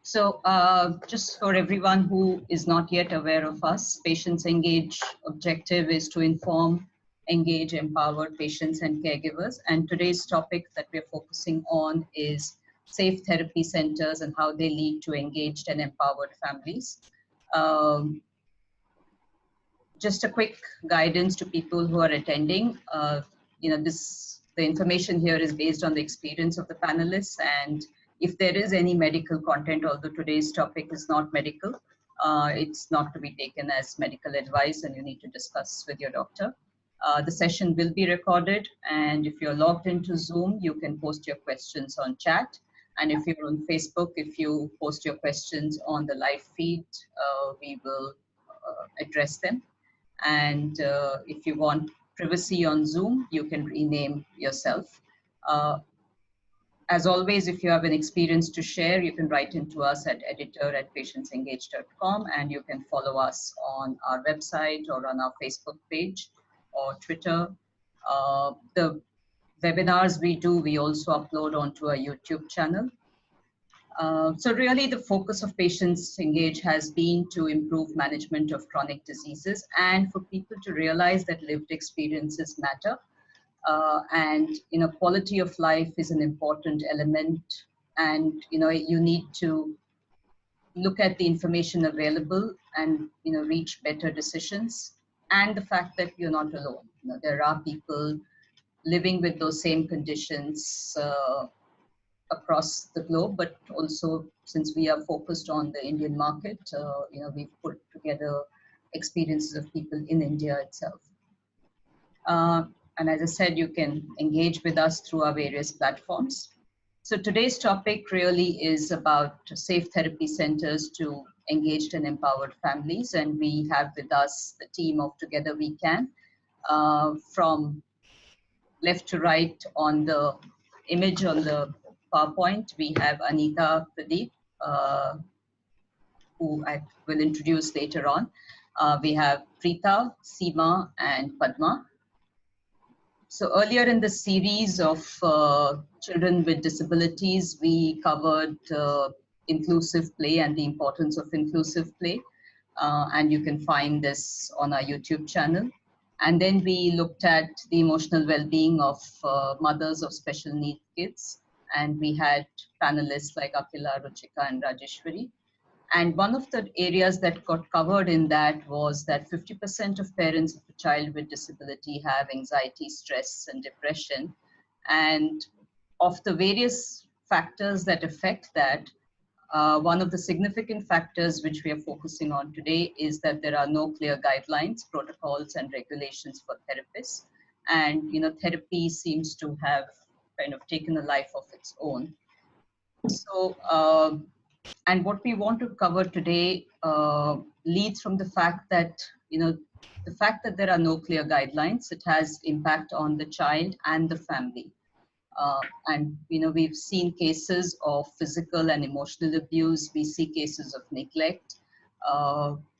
Just for everyone who is not yet aware of us, Patients Engage objective is to inform, engage, empower patients and caregivers. And today's topic that we're focusing on is safe therapy centers and how they lead to engaged and empowered families. Just a quick guidance to people who are attending. The information here is based on the experience of the panelists, and if there is any medical content, although today's topic is not medical, it's not to be taken as medical advice, and you need to discuss with your doctor. The session will be recorded, and if you're logged into Zoom, you can post your questions on chat. And if you're on Facebook, if you post your questions on the live feed, we will address them. And if you want privacy on Zoom, you can rename yourself. As always, if you have an experience to share, you can write into us at editor@patientsengage.com, and you can follow us on our website or on our Facebook page or Twitter. The webinars we do, we also upload onto our YouTube channel. So really the focus of Patients Engage has been to improve management of chronic diseases and for people to realize that lived experiences matter. And quality of life is an important element, and you need to look at the information available and reach better decisions. And the fact that you're not alone. There are people living with those same conditions across the globe, but also since we are focused on the Indian market, we've put together experiences of people in India itself. And as I said, you can engage with us through our various platforms. So today's topic really is about safe therapy centers to engaged and empowered families. And we have with us the team of TogetherWeCan. From left to right on the image on the PowerPoint, we have Anita Pradeep, who I will introduce later on. We have Preetha, Seema, and Padma. So earlier in the series of children with disabilities, we covered inclusive play and the importance of inclusive play. And you can find this on our YouTube channel. And then we looked at the emotional well-being of mothers of special needs kids. And we had panelists like Akila, Ruchika, and Rajeshwari. And one of the areas that got covered in that was that 50% of parents of a child with disability have anxiety, stress, and depression. And of the various factors that affect that, one of the significant factors which we are focusing on today is that there are no clear guidelines, protocols, and regulations for therapists. And therapy seems to have kind of taken a life of its own. So, and what we want to cover today leads from the fact that, the fact that there are no clear guidelines, it has impact on the child and the family. And, we've seen cases of physical and emotional abuse. We see cases of neglect.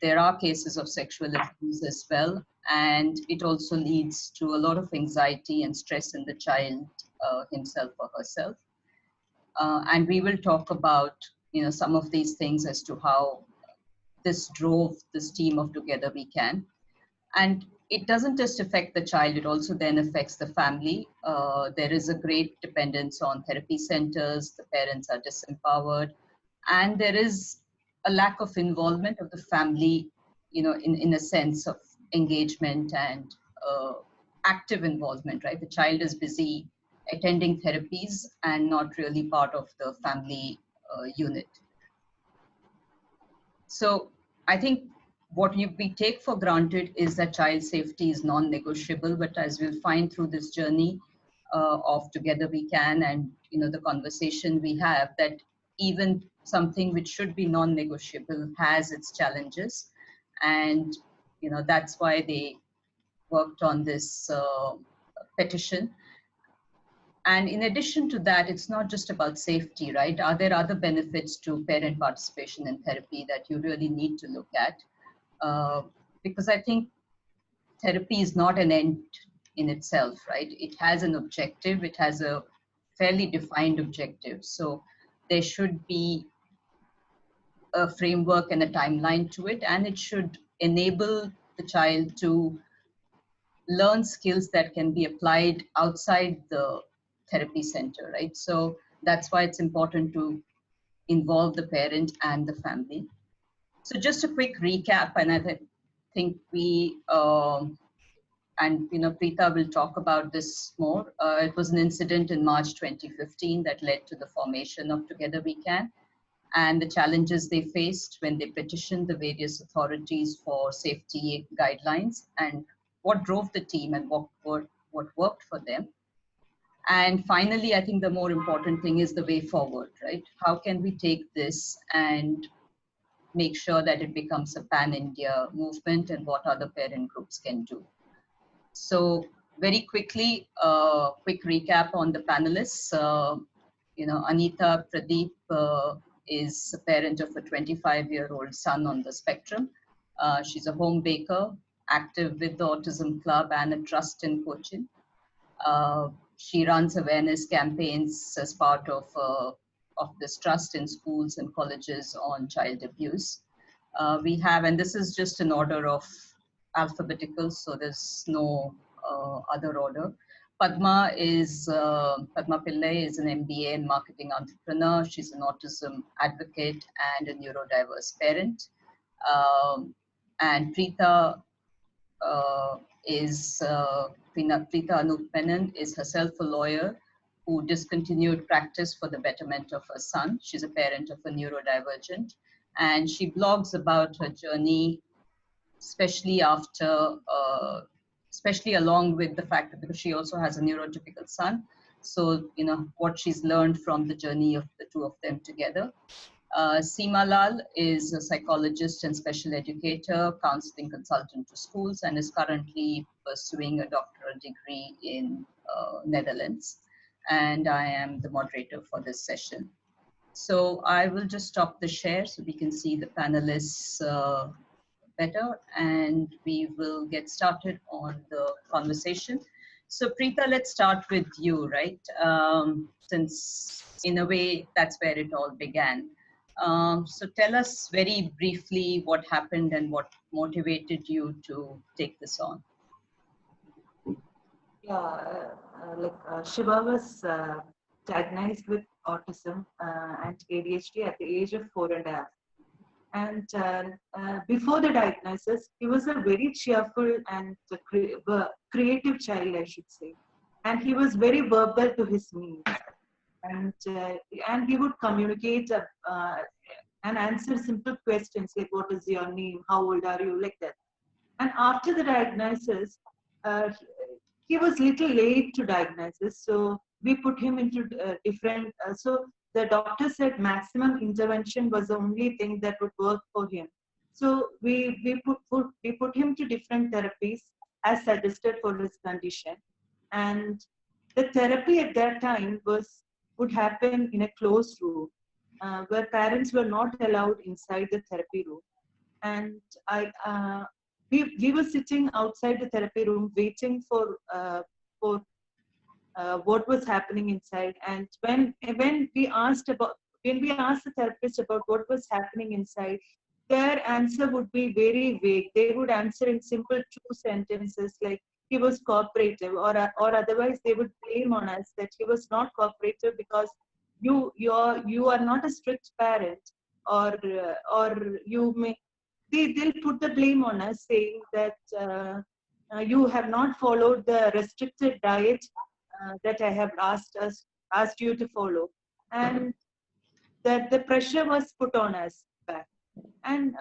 There are cases of sexual abuse as well. And it also leads to a lot of anxiety and stress in the child himself or herself. And we will talk about some of these things as to how this drove this team of TogetherWeCan. And it doesn't just affect the child, it also then affects the family. There is a great dependence on therapy centers, the parents are disempowered, and there is a lack of involvement of the family, in a sense of engagement and active involvement, right? The child is busy attending therapies and not really part of the family unit. So I think what we take for granted is that child safety is non-negotiable, but as we'll find through this journey of TogetherWeCan and the conversation we have, that even something which should be non-negotiable has its challenges. And that's why they worked on this petition. And in addition to that, it's not just about safety, right? Are there other benefits to parent participation in therapy that you really need to look at? Because I think therapy is not an end in itself, right? It has an objective. It has a fairly defined objective. So there should be a framework and a timeline to it, and it should enable the child to learn skills that can be applied outside the therapy center, right? So that's why it's important to involve the parent and the family. So just a quick recap, and think we, and Preetha will talk about this more. It was an incident in March 2015 that led to the formation of Together We Can, and the challenges they faced when they petitioned the various authorities for safety guidelines, and what drove the team and what worked for them. And finally, I think the more important thing is the way forward, right? How can we take this and make sure that it becomes a pan-India movement, and what other parent groups can do? So very quickly, quick recap on the panelists. Anita Pradeep is a parent of a 25-year-old son on the spectrum. She's a home baker, active with the Autism Club and a trust in Cochin. She runs awareness campaigns as part of this trust in schools and colleges on child abuse. We have, and this is just an order of alphabetical, so there's no other order. Padma Pillai is an MBA in marketing entrepreneur. She's an autism advocate and a neurodiverse parent. And Preetha Anoop Menon is herself a lawyer who discontinued practice for the betterment of her son. She's a parent of a neurodivergent, and she blogs about her journey, especially along with the fact that because she also has a neurotypical son. So, what she's learned from the journey of the two of them together. Seema Lal is a psychologist and special educator, counseling consultant to schools, and is currently pursuing a doctoral degree in Netherlands. And I am the moderator for this session. So I will just stop the share so we can see the panelists better, and we will get started on the conversation. So Preetha, let's start with you, right? Since in a way, that's where it all began. So tell us very briefly what happened and what motivated you to take this on. Yeah, Shiva was diagnosed with autism and ADHD at the age of 4.5. And before the diagnosis, he was a very cheerful and creative child, I should say. And he was very verbal to his needs. And he would communicate and answer simple questions like, what is your name? How old are you? Like that. And after the diagnosis, he was little late to diagnosis. So we put him into different, so the doctor said maximum intervention was the only thing that would work for him. So we put him to different therapies as suggested for his condition. And the therapy at that time would happen in a closed room where parents were not allowed inside the therapy room. And we were sitting outside the therapy room waiting for what was happening inside. And when we asked the therapist about what was happening inside, their answer would be very vague. They would answer in simple 2 sentences like he was cooperative, or otherwise they would blame on us that he was not cooperative because you are not a strict parent, or you may. They'll put the blame on us, saying that you have not followed the restricted diet that I have asked you to follow, and that the pressure was put on us back. And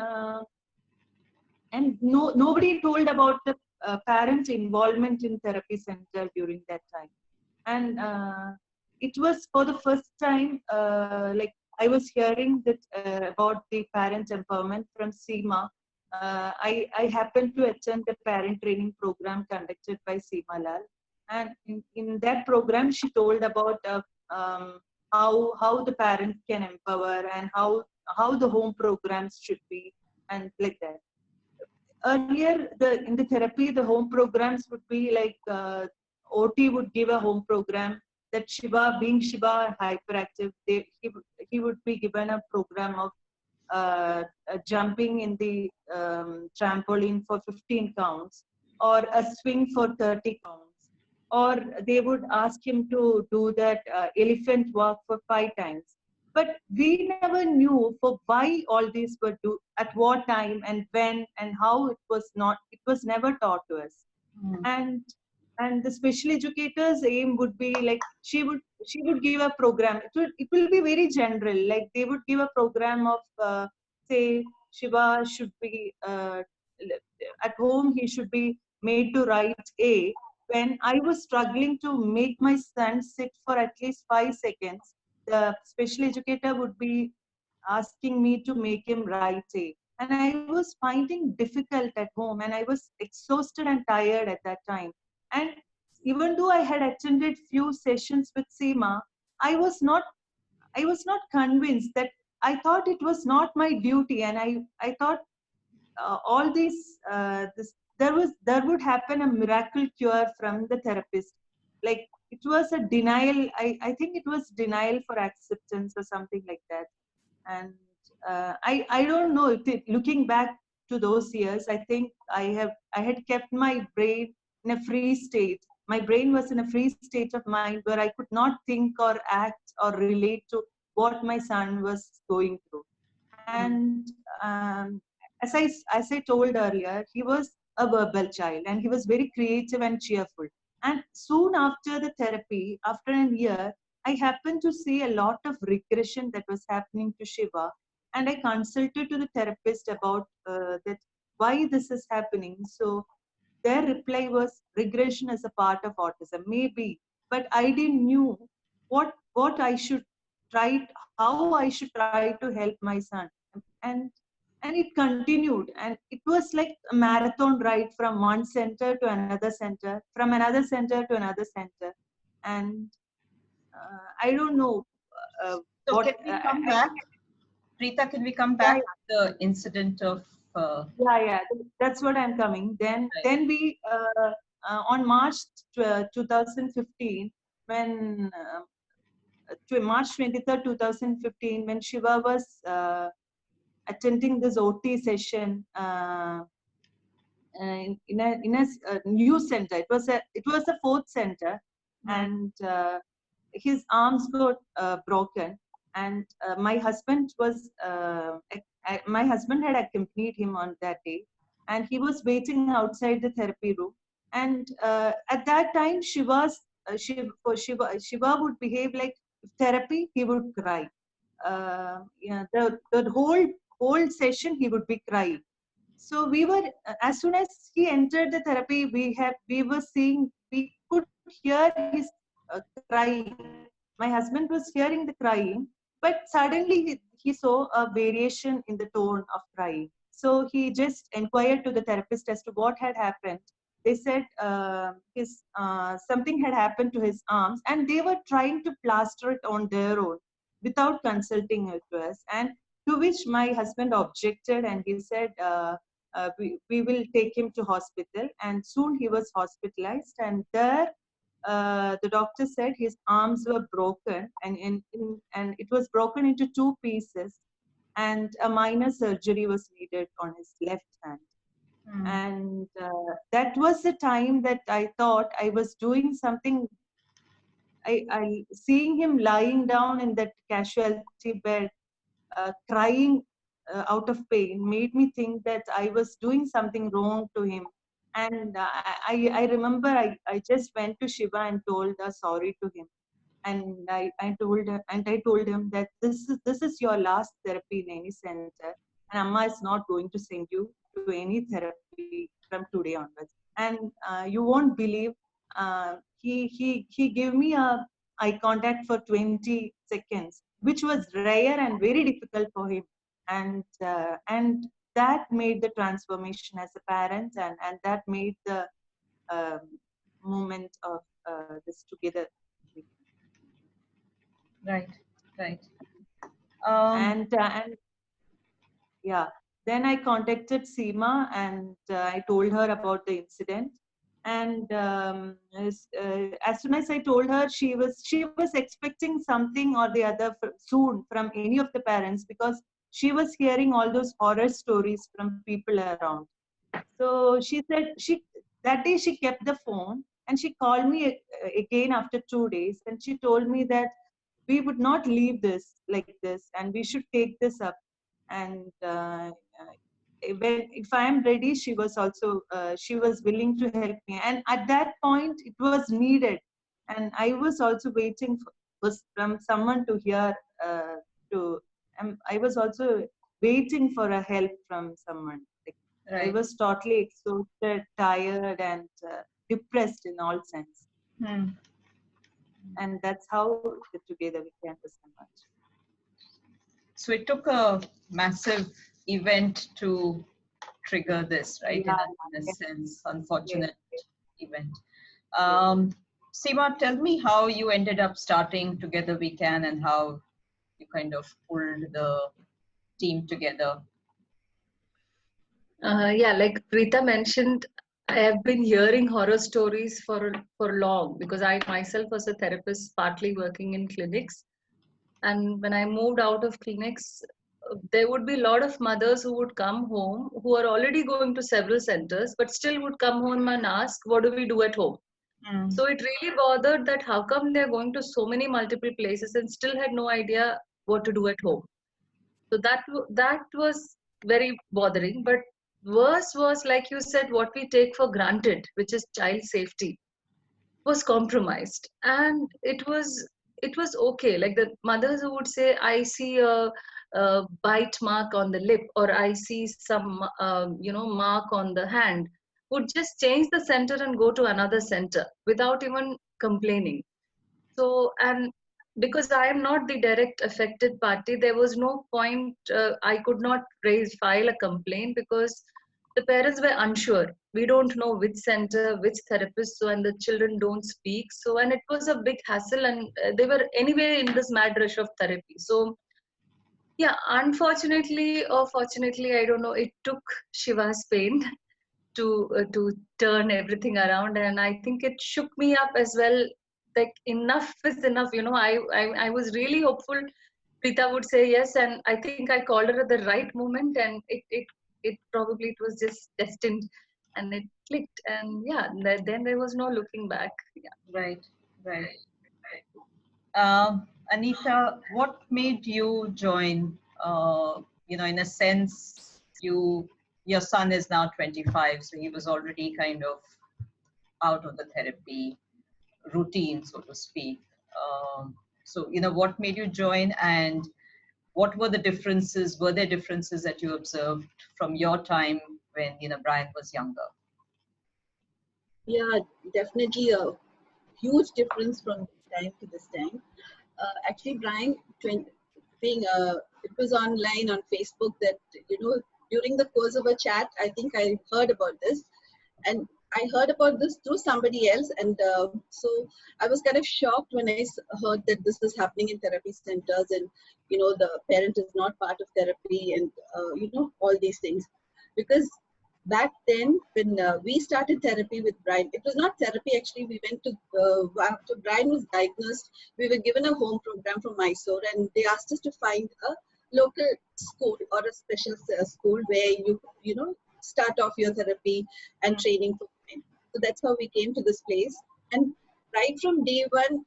nobody told about the parent involvement in therapy center during that time. And it was for the first time, like I was hearing that about the parent empowerment from Seema. I happened to attend the parent training program conducted by Seema Lal. And in that program, she told about how the parent can empower and how the home programs should be, and like that. Earlier, in the therapy, the home programs would be like OT would give a home program. That being Shiva hyperactive, he would be given a program of jumping in the trampoline for 15 counts, or a swing for 30 counts, or they would ask him to do that elephant walk for 5 times. But we never knew for why all these were do, at what time and when and how. It was never taught to us. And the special educator's aim would be like, she would give a program. It will be very general, like they would give a program of say Shiva should be at home, he should be made to write A. When I was struggling to make my son sit for at least 5 seconds, the special educator would be asking me to make him write A. And I was finding difficult at home, and I was exhausted and tired at that time. And even though I had attended few sessions with Seema, I was not I was not convinced. That I thought it was not my duty, and I thought all these this there would happen a miracle cure from the therapist. Like it was a denial. I think it was denial for acceptance or something like that. And I don't know if looking back to those years, I think I had kept my brain in a free state. My brain was in a free state of mind where I could not think or act or relate to what my son was going through. And as I told earlier, he was a verbal child, and he was very creative and cheerful. And soon after the therapy, after a year, I happened to see a lot of regression that was happening to Shiva, and I consulted to the therapist about that why this is happening. So their reply was regression is a part of autism, maybe, but I didn't knew what I should try, how I should try to help my son. And and it continued, and it was like a marathon ride from one center to another center, from another center to another center. And I don't know So what can we come back, Preetha? Can we come yeah, back to the incident of? yeah, that's what I'm coming. Then Right. then we on March 2015, when to March 23rd, 2015, when Shiva was attending this OT session in a new center. It was a fourth center, and his arms got broken. And my husband had accompanied him on that day, and he was waiting outside the therapy room. And at that time, Shiva would behave like therapy. He would cry. Yeah, the whole session he would be crying. So we were, as soon as he entered the therapy, we could hear his crying. My husband was hearing the crying, but suddenly he saw a variation in the tone of crying. So he just inquired to the therapist as to what had happened. They said his something had happened to his arms, and they were trying to plaster it on their own without consulting it to us. And to which my husband objected, and he said, we will take him to hospital. And soon he was hospitalized, and there the doctor said his arms were broken, and it was broken into two pieces, and a minor surgery was needed on his left hand. And that was the time that I thought I was doing something. Seeing him lying down in that casualty bed, crying out of pain, made me think that I was doing something wrong to him. And I remember I just went to Shiva and told sorry to him. And I told him that this is your last therapy in any center, and Amma is not going to send you to any therapy from today onwards. And you won't believe, he gave me a eye contact for 20 seconds, which was rare and very difficult for him. And that made the transformation as a parent, and that made the um, moment of this together. Right, right. And yeah, then I contacted Seema, and I told her about the incident. And as soon as I told her, she was expecting something or the other soon from any of the parents, because she was hearing all those horror stories from people around. So she said that day she kept the phone and she called me again after 2 days, and she told me that we would not leave this like this and we should take this up. And if I am ready, she was also she was willing to help me. And at that point, it was needed, and I was also waiting was from someone to hear to. I was also waiting for a help from someone. Like, I Right. was totally exhausted, tired, and depressed in all sense. Hmm. And that's how the Together We Can was emerged. So it took a massive event to trigger this, right? Yeah, In a yes, sense, yes, unfortunate yes, event. yes. Seema, tell me how you ended up starting Together We Can and how you kind of pulled the team together. Yeah, like Preetha mentioned, I have been hearing horror stories for long because I myself was a therapist, partly working in clinics. And when I moved out of clinics, there would be a lot of mothers who would come home who are already going to several centers, but still would come home and ask, "What do we do at home?" Mm. So it really bothered that how come they're going to so many multiple places and still had no idea what to do at home. So that was very bothering. But worse was, like you said, what we take for granted, which is child safety, was compromised, and it was okay. Like the mothers who would say, "I see a bite mark on the lip," or "I see some mark on the hand," would just change the center and go to another center without even complaining. So, and because I am not the direct affected party, there was no point. I could not file a complaint because the parents were unsure. We don't know which center, which therapist, so, and the children don't speak. So, and it was a big hassle, and they were anyway in this mad rush of therapy. So, yeah, unfortunately or fortunately, I don't know, it took Shiva's pain to turn everything around, and I think it shook me up as well. Like, enough is enough. I was really hopeful Preetha would say yes, and I think I called her at the right moment, and it probably it was just destined, and it clicked, and yeah, then there was no looking back. Yeah. Right, right. Anita, what made you join? In a sense, your son is now 25, so he was already kind of out of the therapy routine, so to speak. What made you join, and what were the differences? Were there differences that you observed from your time when Brian was younger? Yeah, definitely a huge difference from this time to this time. Actually, Brian, it was online on Facebook that, during the course of a chat, I think I heard about this. And I heard about this through somebody else. And so I was kind of shocked when I heard that this is happening in therapy centers and, the parent is not part of therapy and, all these things. Because back then, when we started therapy with Brian, it was not therapy actually. We went to, after Brian was diagnosed, we were given a home program from Mysore, and they asked us to find a local school or a special school where start off your therapy and training for Brian. So that's how we came to this place. And right from day one,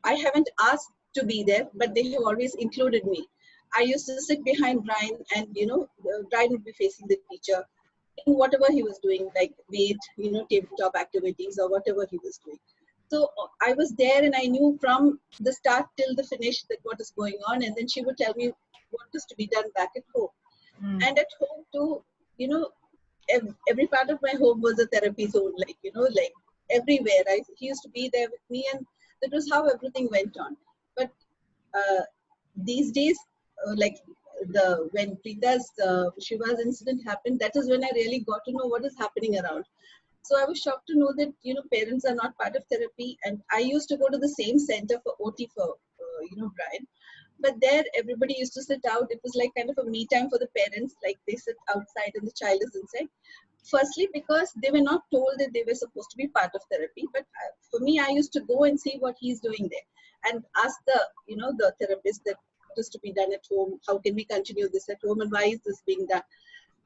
I haven't asked to be there, but they have always included me. I used to sit behind Brian, and Brian would be facing the teacher in whatever he was doing, like be it tabletop activities or whatever he was doing. So I was there, and I knew from the start till the finish that what is going on, and then she would tell me what is to be done back at home. And at home too, every part of my home was a therapy zone, like everywhere. He used to be there with me, and that was how everything went on. But these days, like when Preetha's Shiva's incident happened, that is when I really got to know what is happening around. So I was shocked to know that parents are not part of therapy, and I used to go to the same center for OT for Brian, but there everybody used to sit out. It was like kind of a me time for the parents, like they sit outside and the child is inside. Firstly, because they were not told that they were supposed to be part of therapy, but for me, I used to go and see what he's doing there, and ask the therapist that is to be done at home. How can we continue this at home, and why is this being done?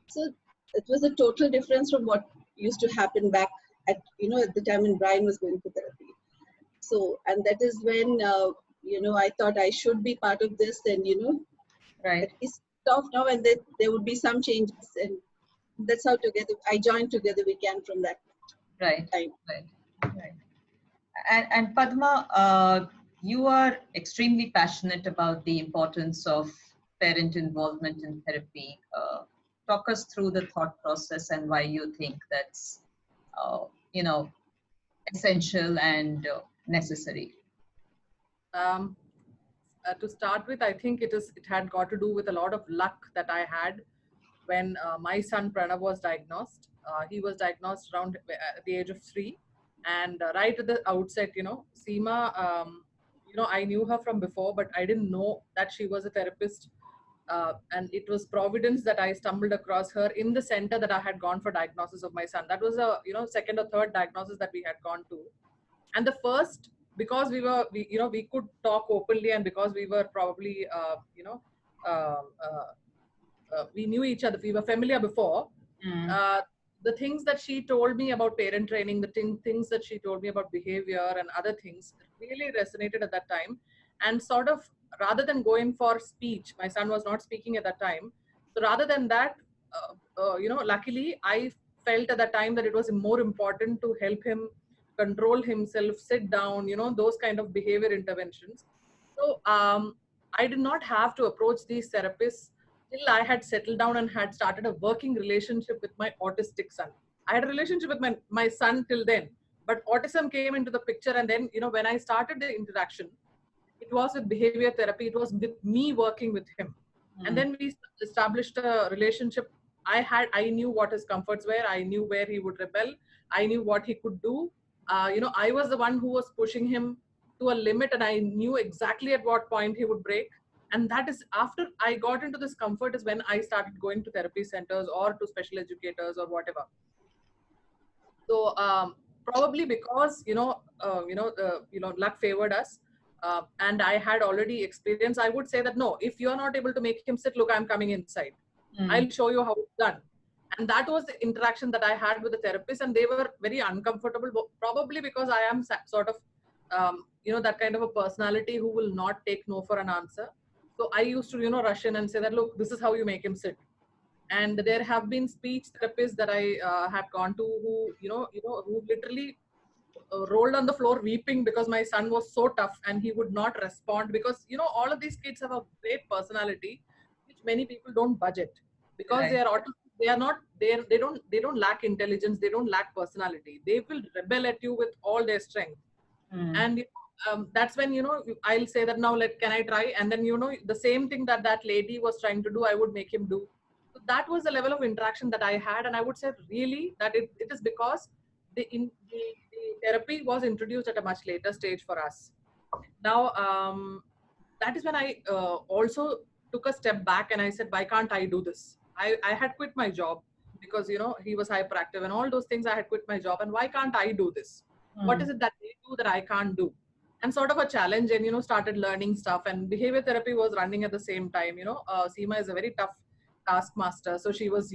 So it was a total difference from what used to happen back at at the time when Brian was going to therapy. So, and that is when I thought I should be part of this, and Right. at least off now, and then there would be some changes, and that's how I joined Together We Can from that Right. time. Right. And Padma, you are extremely passionate about the importance of parent involvement in therapy. Talk us through the thought process and why you think that's, you know, essential and necessary. To start with, I think it had got to do with a lot of luck that I had when my son Pranav was diagnosed. He was diagnosed around at the age of 3, and right at the outset, Seema, I knew her from before, but I didn't know that she was a therapist. And it was providence that I stumbled across her in the center that I had gone for diagnosis of my son. That was a second or third diagnosis that we had gone to, and the first, because we could talk openly, and because we were probably we knew each other, we were familiar before. The things that she told me about parent training, the things that she told me about behavior and other things really resonated at that time. And sort of, rather than going for speech, my son was not speaking at that time. So rather than that, luckily I felt at that time that it was more important to help him control himself, sit down, those kind of behavior interventions. So I did not have to approach these therapists till I had settled down and had started a working relationship with my autistic son. I had a relationship with my son till then, but autism came into the picture. And then, when I started the interaction, it was with behavior therapy. It was with me working with him. And then we established a relationship. I knew what his comforts were. I knew where he would rebel. I knew what he could do. I was the one who was pushing him to a limit, and I knew exactly at what point he would break. And that is, after I got into this comfort, is when I started going to therapy centers or to special educators or whatever. So probably because luck favored us, and I had already experienced, I would say that no, if you're not able to make him sit, look, I'm coming inside. I'll show you how it's done. And that was the interaction that I had with the therapist, and they were very uncomfortable, probably because I am sort of that kind of a personality who will not take no for an answer. So I used to rush in and say that, look, this is how you make him sit. And there have been speech therapists that I have gone to who who literally rolled on the floor weeping because my son was so tough and he would not respond, because all of these kids have a great personality which many people don't budget, because Right. they are autistic. They are not there. They don't lack intelligence. They don't lack personality. They will rebel at you with all their strength. And that's when I'll say that, now can I try? And then the same thing that lady was trying to do, I would make him do. So that was the level of interaction that I had. And I would say really that it is because the therapy was introduced at a much later stage for us. Now that is when I also took a step back and I said, why can't I do this? I had quit my job because he was hyperactive and all those things. I had quit my job, and why can't I do this? What is it that they do that I can't do? And sort of a challenge, and started learning stuff. And behavior therapy was running at the same time. Seema is a very tough taskmaster, so she was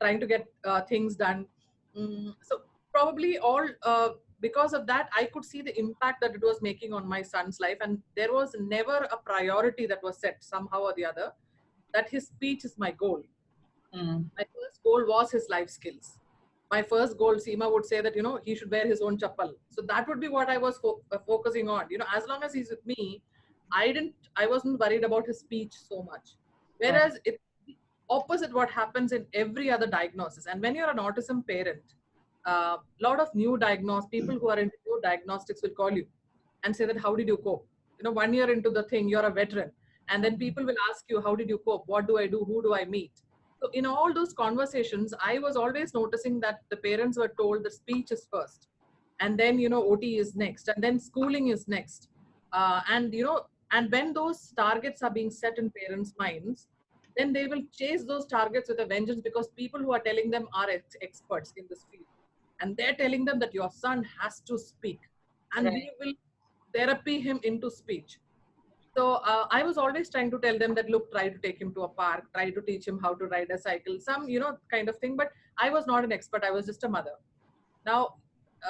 trying to get things done. So probably all because of that, I could see the impact that it was making on my son's life. And there was never a priority that was set somehow or the other that his speech is my goal. My first goal was his life skills. My first goal, Seema would say that, he should wear his own chappal. So that would be what I was focusing on. As long as he's with me, I wasn't worried about his speech so much. Whereas it's the opposite what happens in every other diagnosis. And when you're an autism parent, a lot of new diagnosed people who are into new diagnostics will call you and say that, how did you cope? 1 year into the thing, you're a veteran. And then people will ask you, how did you cope? What do I do? Who do I meet? So in all those conversations, I was always noticing that the parents were told that speech is first, and then, OT is next, and then schooling is next. And when those targets are being set in parents' minds, then they will chase those targets with a vengeance, because people who are telling them are experts in this field. And they're telling them that your son has to speak, and we will therapy him into speech. So I was always trying to tell them that, look, try to take him to a park, try to teach him how to ride a cycle, some, kind of thing. But I was not an expert. I was just a mother. Now,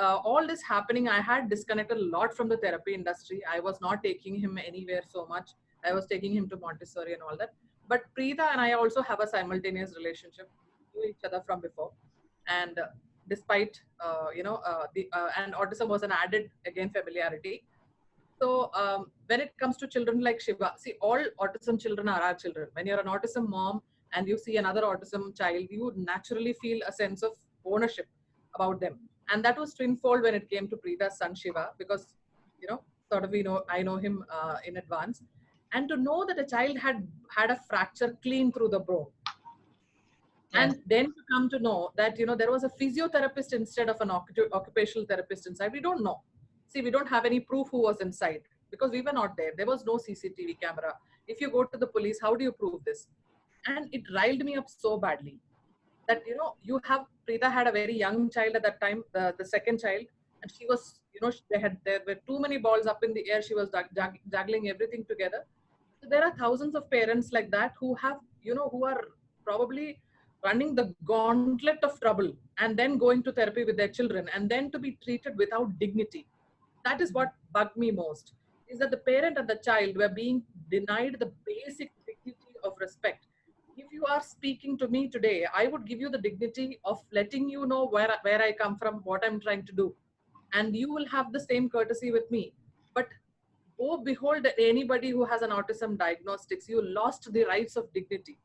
all this happening, I had disconnected a lot from the therapy industry. I was not taking him anywhere so much. I was taking him to Montessori and all that. But Preetha and I also have a simultaneous relationship to each other from before. And despite, and autism was an added, again, familiarity. So when it comes to children like Shiva, see, all autism children are our children. When you're an autism mom and you see another autism child, you would naturally feel a sense of ownership about them. And that was twinfold when it came to Preetha's son Shiva, because, sort of, I know him in advance. And to know that a child had a fracture clean through the bone. And then to come to know that, there was a physiotherapist instead of an occupational therapist inside. We don't know. See, we don't have any proof who was inside because we were not there. There was no CCTV camera. If you go to the police, how do you prove this? And it riled me up so badly that, Preetha had a very young child at that time, the second child, and she was, there were too many balls up in the air. She was juggling everything together. So there are thousands of parents like that who have, who are probably running the gauntlet of trouble and then going to therapy with their children and then to be treated without dignity. That is what bugged me most, is that the parent and the child were being denied the basic dignity of respect. If you are speaking to me today, I would give you the dignity of letting you know where I come from, what I'm trying to do. And you will have the same courtesy with me. But oh, behold, anybody who has an autism diagnostics, you lost the rights of dignity.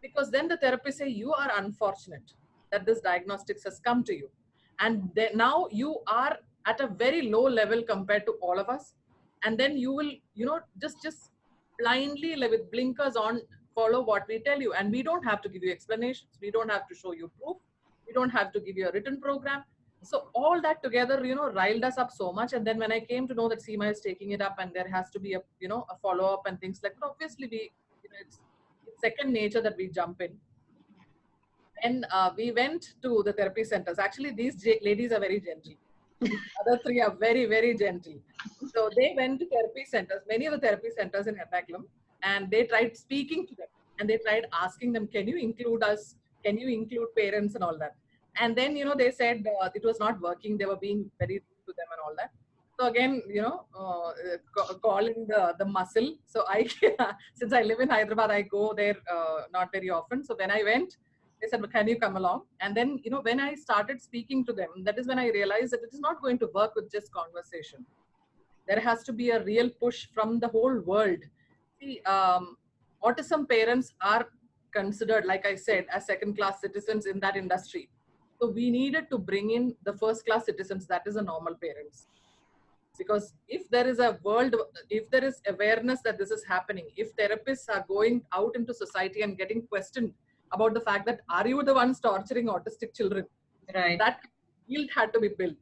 Because then the therapist say, you are unfortunate that this diagnostics has come to you. And now you are at a very low level compared to all of us. And then you will, just blindly, with blinkers on, follow what we tell you. And we don't have to give you explanations. We don't have to show you proof. We don't have to give you a written program. So all that together, riled us up so much. And then when I came to know that Seema is taking it up and there has to be a, a follow-up and things like that, obviously it's second nature that we jump in. And we went to the therapy centers. Actually, these ladies are very gentle. The other three are very, very gentle. So they went to therapy centers, many of the therapy centers in Ernakulam, and they tried speaking to them. And they tried asking them, can you include us? Can you include parents and all that? And then, they said it was not working. They were being very rude to them and all that. So again, calling the muscle. So since I live in Hyderabad, I go there not very often. So when I went, they said, can you come along? And then, when I started speaking to them, that is when I realized that it is not going to work with just conversation. There has to be a real push from the whole world. See, autism parents are considered, like I said, as second-class citizens in that industry. So we needed to bring in the first-class citizens, that is the normal parents. Because if there is if there is awareness that this is happening, if therapists are going out into society and getting questioned about the fact that, are you the ones torturing autistic children? Right. That guilt had to be built.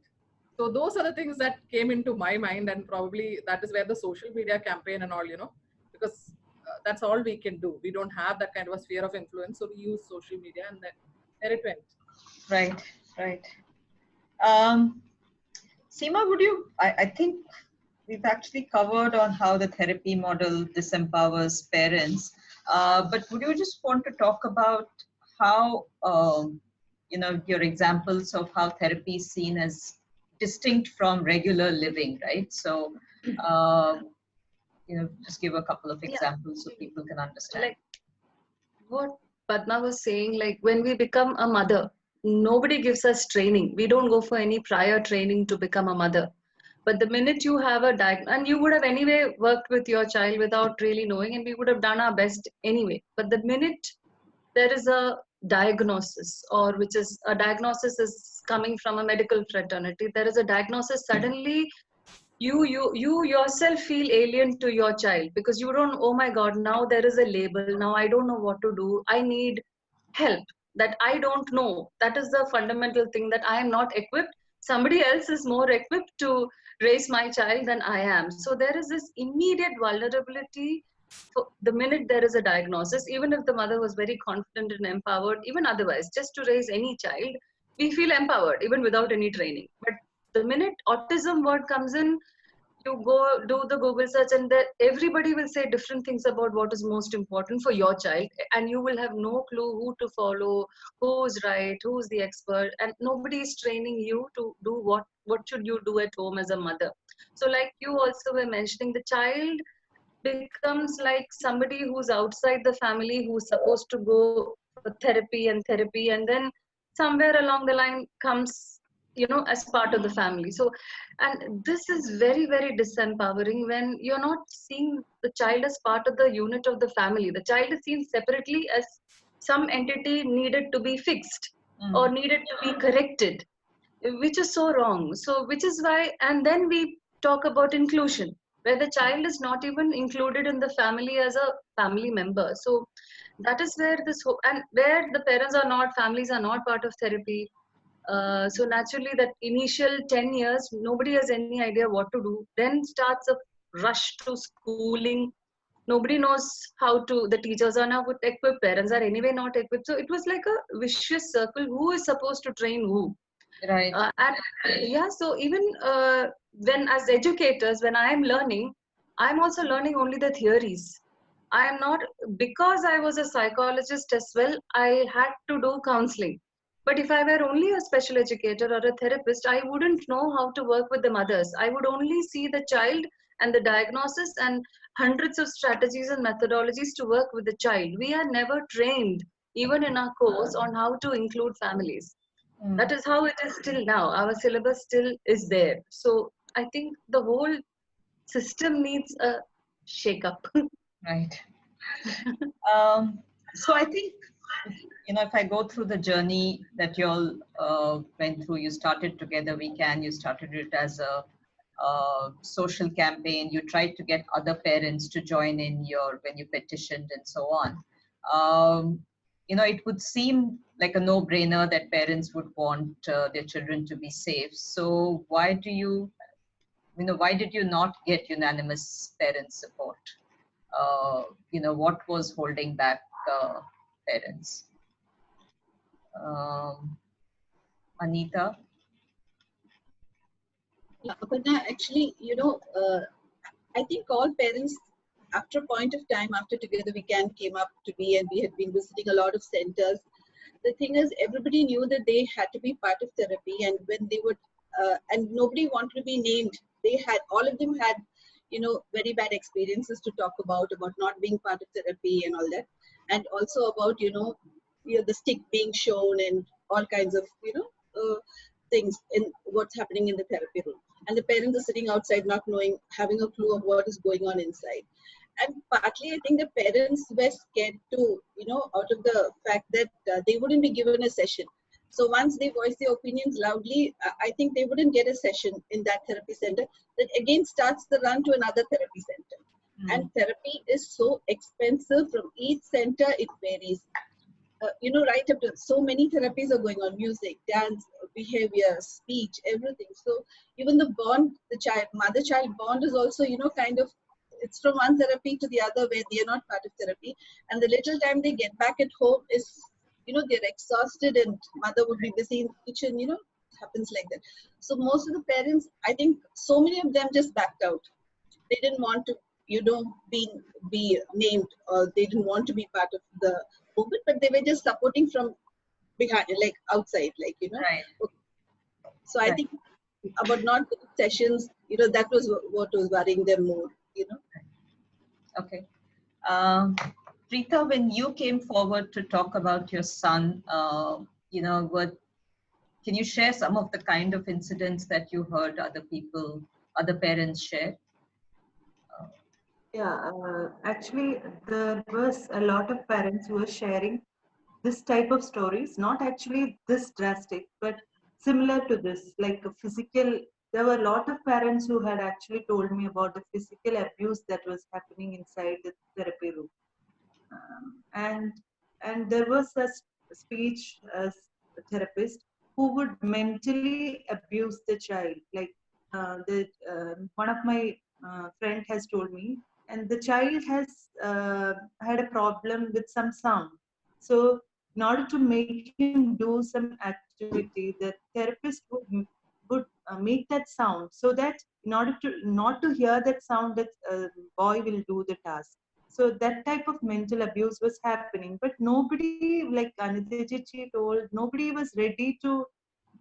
So those are the things that came into my mind, and probably that is where the social media campaign and all, because that's all we can do. We don't have that kind of a sphere of influence. So we use social media, and then there it went. Right. Seema, I think we've actually covered on how the therapy model disempowers parents, but would you just want to talk about how, your examples of how therapy is seen as distinct from regular living, right? So, just give a couple of examples so people can understand. Like what Padma was saying, like when we become a mother, nobody gives us training. We don't go for any prior training to become a mother. But the minute you have a diagnosis, and you would have anyway worked with your child without really knowing, and we would have done our best anyway. But the minute there is a diagnosis, or which is a diagnosis is coming from a medical fraternity, there is a diagnosis, suddenly you yourself feel alien to your child, because you don't, oh my God, now there is a label, now I don't know what to do, I need help that I don't know. That is the fundamental thing, that I am not equipped. Somebody else is more equipped to raise my child than I am. So there is this immediate vulnerability for the minute there is a diagnosis, even if the mother was very confident and empowered, even otherwise, just to raise any child, we feel empowered even without any training. But the minute autism word comes in, you go do the Google search, and everybody will say different things about what is most important for your child, and you will have no clue who to follow, who's right, who's the expert, and nobody is training you to do what should you do at home as a mother. So like you also were mentioning, the child becomes like somebody who's outside the family, who's supposed to go for therapy, and then somewhere along the line comes, as part of the family. So, and this is very, very disempowering when you're not seeing the child as part of the unit of the family. The child is seen separately as some entity needed to be fixed or needed to be corrected, which is so wrong. So, which is why, and then we talk about inclusion, where the child is not even included in the family as a family member. So, that is where and where the parents are not, families are not part of therapy. So naturally, that initial 10 years, nobody has any idea what to do. Then starts a rush to schooling. Nobody knows how to, the teachers are not equipped, parents are anyway not equipped. So it was like a vicious circle. Who is supposed to train who? Right. And yeah, so even when as educators, when I am learning, I'm also learning only the theories. I am not, because I was a psychologist as well, I had to do counseling. But if I were only a special educator or a therapist, I wouldn't know how to work with the mothers. I would only see the child and the diagnosis and hundreds of strategies and methodologies to work with the child. We are never trained, even in our course, on how to include families. That is how it is still now. Our syllabus still is there. So I think the whole system needs a shake up. Right. So I think, if I go through the journey that you all went through, you started TogetherWeCan, you started it as a social campaign, you tried to get other parents to join in when you petitioned and so on. It would seem like a no-brainer that parents would want their children to be safe. So why did you not get unanimous parent support? What was holding back parents? Anita? Yeah, but actually, I think all parents, after a point of time, after Together We Can came up to be, and we had been visiting a lot of centers, the thing is, everybody knew that they had to be part of therapy, and when they would, and nobody wanted to be named. All of them had, very bad experiences to talk about not being part of therapy and all that, and also about, the stick being shown and all kinds of, things in what's happening in the therapy room. And the parents are sitting outside not knowing, having a clue of what is going on inside. And partly, I think the parents were scared too, out of the fact that they wouldn't be given a session. So once they voice their opinions loudly, I think they wouldn't get a session in that therapy center. That again starts the run to another therapy center. And therapy is so expensive from each center, it varies. Right up to so many therapies are going on: music, dance, behavior, speech, everything. So even the bond, the mother-child bond is also, kind of, it's from one therapy to the other where they are not part of therapy. And the little time they get back at home is, they're exhausted, and mother would be busy in the kitchen, it happens like that. So most of the parents, I think so many of them just backed out. They didn't want to, be named, or they didn't want to be part of the movement, but they were just supporting from behind, like outside, like, Right. So I think about not getting sessions, that was what was worrying them more, Okay. Preetha, when you came forward to talk about your son, can you share some of the kind of incidents that you heard other parents share? Yeah, actually, there was a lot of parents who were sharing this type of stories, not actually this drastic, but similar to this, like a physical. There were a lot of parents who had actually told me about the physical abuse that was happening inside the therapy room. And there was a speech therapist who would mentally abuse the child. Like one of my friend has told me, and the child has had a problem with some sound. So in order to make him do some activity, the therapist would would make that sound, so that in order to not to hear that sound, that boy will do the task. So that type of mental abuse was happening, but nobody, like Anita ji told, nobody was ready to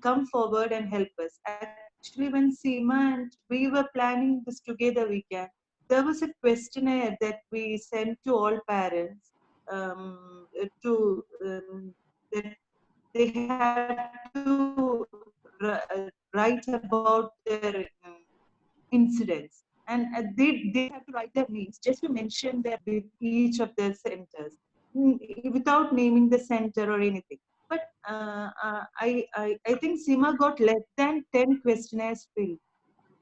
come forward and help us. Actually, when Seema and we were planning this Together We Can, there was a questionnaire that we sent to all parents, that they had to write about their incidents, and they have to write their names, just to mention their with each of the centers, without naming the center or anything. But I think Seema got less than 10 questionnaires filled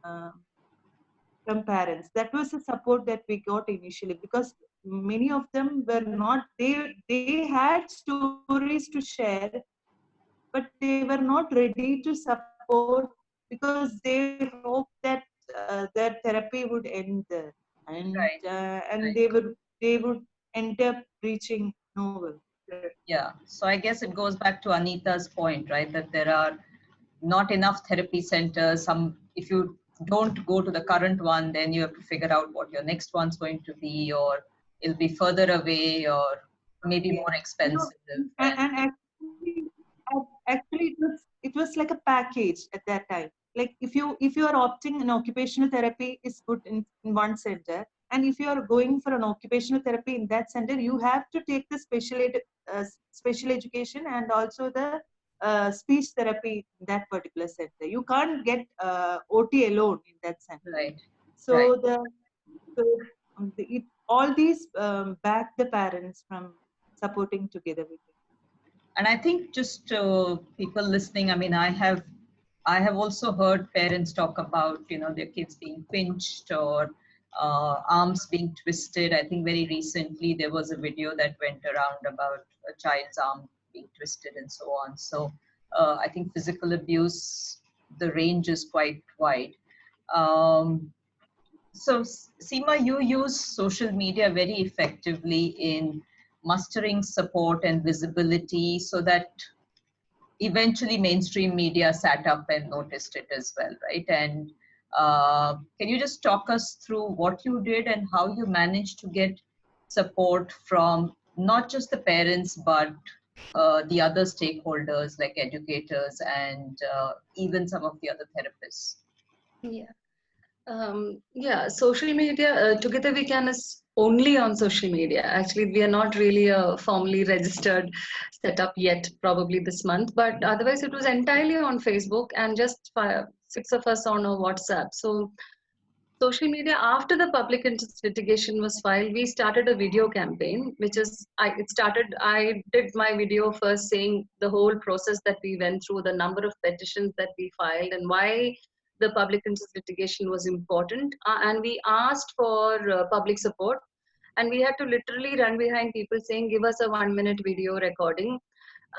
uh, from parents. That was the support that we got initially, because many of them were not, they had stories to share, but they were not ready to support, because they hoped that their therapy would end there, Right. and Right. they would end up reaching nowhere. Yeah. So I guess it goes back to Anita's point, right? That there are not enough therapy centers. Some, if you don't go to the current one, then you have to figure out what your next one's going to be, or it'll be further away, or maybe more No, expensive. and actually it was like a package at that time. Like if you are opting an occupational therapy is good in one center, and if you are going for an occupational therapy in that center, you have to take the special education and also the speech therapy in that particular center. You can't get OT alone in that center. Right. Right. So all these back the parents from supporting Together with it. And I think just people listening, I mean, I have also heard parents talk about, you know, their kids being pinched, or arms being twisted. I think very recently there was a video that went around about a child's arm being twisted and so on. So I think physical abuse, the range is quite wide. So Seema, you use social media very effectively in mustering support and visibility, so that eventually mainstream media sat up and noticed it as well, right? And can you just talk us through what you did and how you managed to get support from not just the parents, but the other stakeholders like educators and even some of the other therapists? Yeah. Yeah, social media, Together We Can is only on social media. Actually, we are not really a formally registered setup yet, probably this month, but otherwise it was entirely on Facebook and just six of us on a WhatsApp. So social media, after the public interest litigation was filed, we started a video campaign, which is, I did my video first saying the whole process that we went through, the number of petitions that we filed, and why the public interest litigation was important. And we asked for public support, and we had to literally run behind people saying, give us a 1-minute video recording.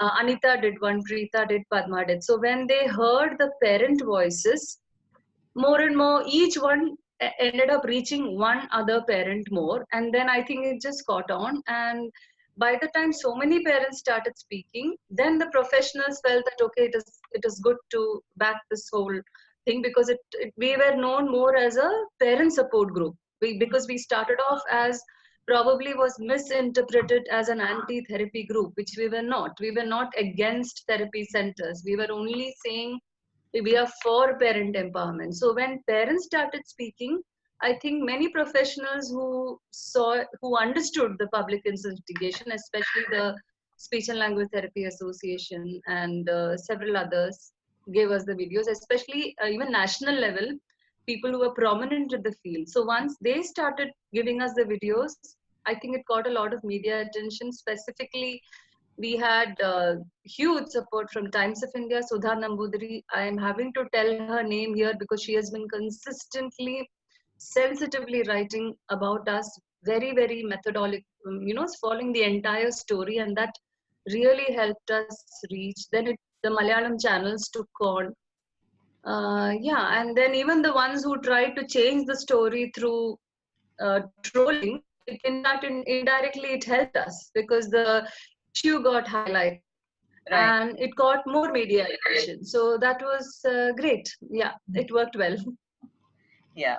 Anita did one, Preetha did, Padma did. So when they heard the parent voices, more and more, each one ended up reaching one other parent more, and then I think it just caught on. And by the time so many parents started speaking, then the professionals felt that okay, it is good to back this whole thing, because we were known more as a parent support group, because we started off as, probably was misinterpreted as, an anti-therapy group, which we were not. We were not against therapy centers, we were only saying we are for parent empowerment. So when parents started speaking, I think many professionals who understood the public investigation, especially the Speech and Language Therapy Association and several others, gave us the videos, especially even national level, people who were prominent in the field. So once they started giving us the videos, I think it got a lot of media attention. Specifically, we had huge support from Times of India, Sudha Nambudiri. I am having to tell her name here because she has been consistently, sensitively writing about us, very, very methodological, following the entire story, and that really helped us reach. Then the Malayalam channels took on. Yeah, and then even the ones who tried to change the story through trolling, in fact, indirectly it helped us, because the issue got highlighted. Right. and it got more media attention. So that was great. Yeah, it worked well. Yeah.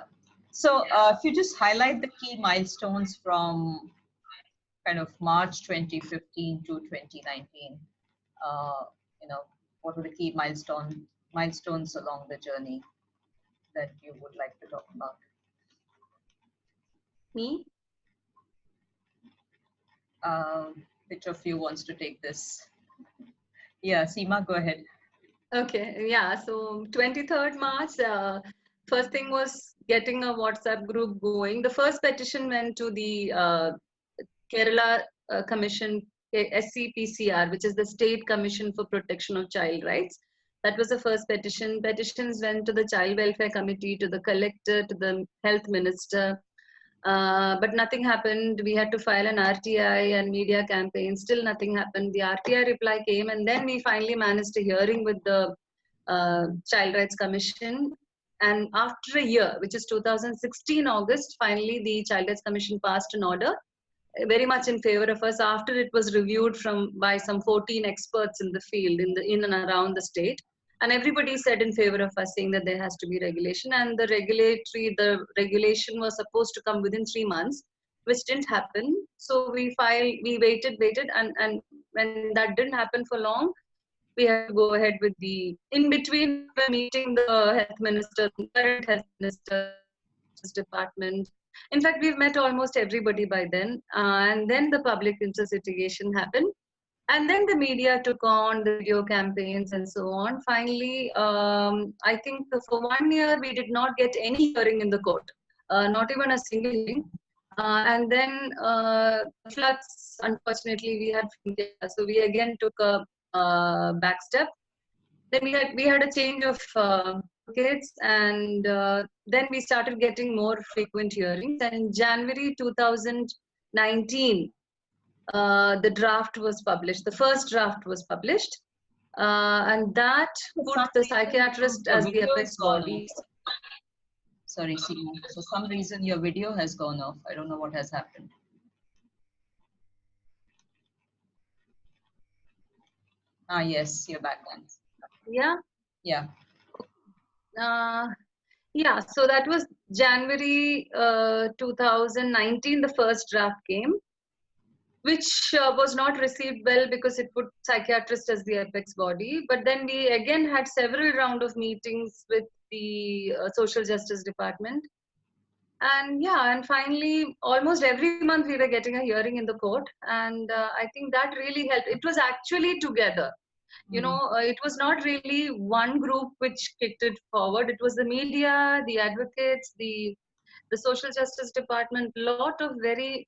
So if you just highlight the key milestones from kind of March 2015 to 2019, uh, you know, what were the key milestones along the journey that you would like to talk about? Me? Which of you wants to take this? Yeah, Seema, go ahead. Okay, yeah. So 23rd March, first thing was getting a WhatsApp group going. The first petition went to the Kerala Commission, SCPCR, which is the State Commission for Protection of Child Rights. That was the first petition. Petitions went to the Child Welfare Committee, to the collector, to the health minister. But nothing happened. We had to file an RTI and media campaign. Still nothing happened. The RTI reply came, and then we finally managed a hearing with the Child Rights Commission. And after a year, which is 2016 August, finally the Child Rights Commission passed an order very much in favor of us after it was reviewed by some 14 experts in the field in and around the state, and everybody said in favor of us, saying that there has to be regulation, and the regulation was supposed to come within 3 months, which didn't happen. So we waited, and when that didn't happen for long, we had to go ahead with the, in between we were meeting the health minister, current health minister, department. In fact, we've met almost everybody by then. And then the public interest litigation happened. And then the media took on the video campaigns and so on. Finally, I think for 1 year, we did not get any hearing in the court, not even a single hearing. And then floods, unfortunately, we had, so we again took a back step. Then we had a change of kids, and then we started getting more frequent hearings. And in January 2019, the draft was published. The first draft was published, and that put the psychiatrist as the apex body. Sorry, Seema. For some reason, your video has gone off. I don't know what has happened. Ah, yes, you're back on. Yeah. Yeah. Yeah, so that was January 2019, the first draft came, which was not received well because it put psychiatrist as the apex body. But then we again had several round of meetings with the social justice department. And yeah, and finally, almost every month we were getting a hearing in the court. And I think that really helped. It was actually together. You know, it was not really one group which kicked it forward. It was the media, the advocates, the social justice department, a lot of very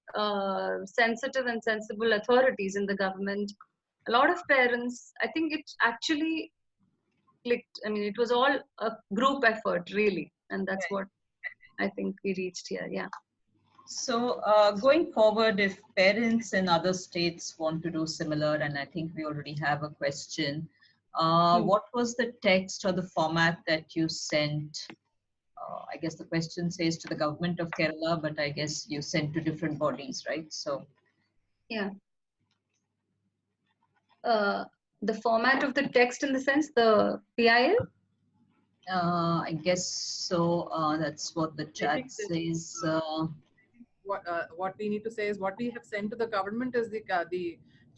sensitive and sensible authorities in the government, a lot of parents. I think it actually clicked. I mean, it was all a group effort, really. And that's what I think we reached here. Yeah. So going forward, if parents in other states want to do similar, and I think we already have a question, what was the text or the format that you sent? I guess the question says to the government of Kerala, but I guess you sent to different bodies, right? So yeah. The format of the text, in the sense, the PIL? I guess so. That's what the chat says. What we need to say is what we have sent to the government is the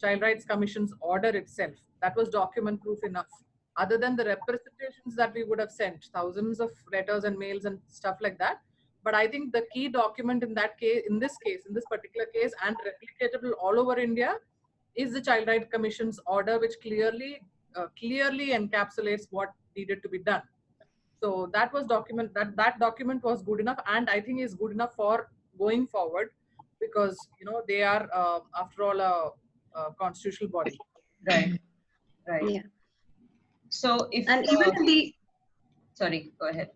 Child Rights Commission's order itself. That was document proof enough. Other than the representations that we would have sent, thousands of letters and mails and stuff like that. But I think the key document in that case, in this particular case, and replicatable all over India, is the Child Rights Commission's order, which clearly encapsulates what needed to be done. So that was that document was good enough, and I think is good enough for going forward, because they are after all a constitutional body. Right. Yeah. So if and even sorry, go ahead.